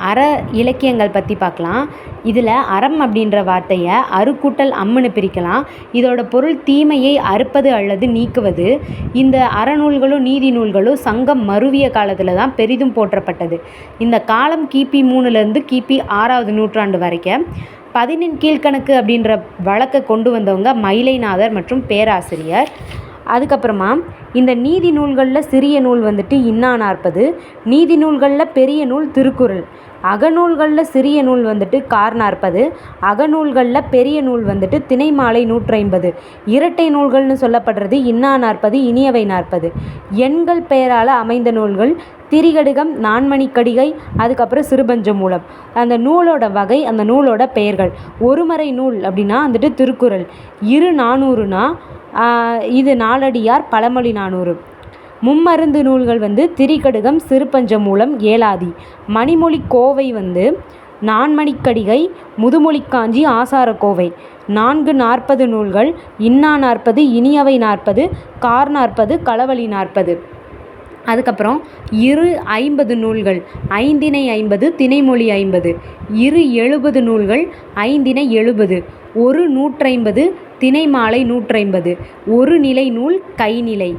அற இலக்கியங்கள் பற்றி பார்க்கலாம். இதில் அறம் அப்படின்ற வார்த்தையை அறுக்கூட்டல் அம்முன்னு பிரிக்கலாம். இதோட பொருள் தீமையை அறுப்பது அல்லது நீக்குவது. இந்த அறநூல்களும் நீதி நூல்களும் சங்கம் மருவிய காலத்தில் தான் பெரிதும் போற்றப்பட்டது. இந்த காலம் கிபி 3லேருந்து கிபி 6வது நூற்றாண்டு வரைக்கும். 11 கீழ்கணக்கு அப்படின்ற வழக்கை கொண்டு வந்தவங்க மயிலைநாதர் மற்றும் பேராசிரியர். அதுக்கப்புறமா இந்த நீதி நூல்களில் சிறிய நூல் வந்துட்டு இன்னா 40, நீதி நூல்களில் பெரிய நூல் திருக்குறள், அகநூல்களில் சிறிய நூல் வந்துட்டு கார் 40, அகநூல்களில் பெரிய நூல் வந்துட்டு திணைமாலை 150, இரட்டை நூல்கள்னு சொல்லப்படுறது இன்னா 40, இனியவை 40. எண்கள் பெயரால் அமைந்த நூல்கள் திரிகடுகம், நான்மணிக்கடிகை, அதுக்கப்புறம் சிறுபஞ்ச மூலம். அந்த நூலோட வகை, அந்த நூலோட பெயர்கள். ஒருமறை நூல் அப்படின்னா வந்துட்டு திருக்குறள். 400னா இது நாலடியார், பழமொழி 400. மும்மருந்து நூல்கள் வந்து திரிகடுகம், சிறுபஞ்ச மூலம், ஏலாதி. மணிமொழி கோவை வந்து நான்மணிக்கடிகை, முதுமொழிக்காஞ்சி, ஆசாரக்கோவை. 440 நூல்கள் இன்னா 40, இனியவை 40, கார் 40, களவழி 40. அதுக்கப்புறம் 50 நூல்கள், ஐந்திணை 50, திணைமொழி 50. 70 நூல்கள், ஐந்திணை 70, 150, திணைமாலை 150. ஒரு நிலை நூல் கைநிலை.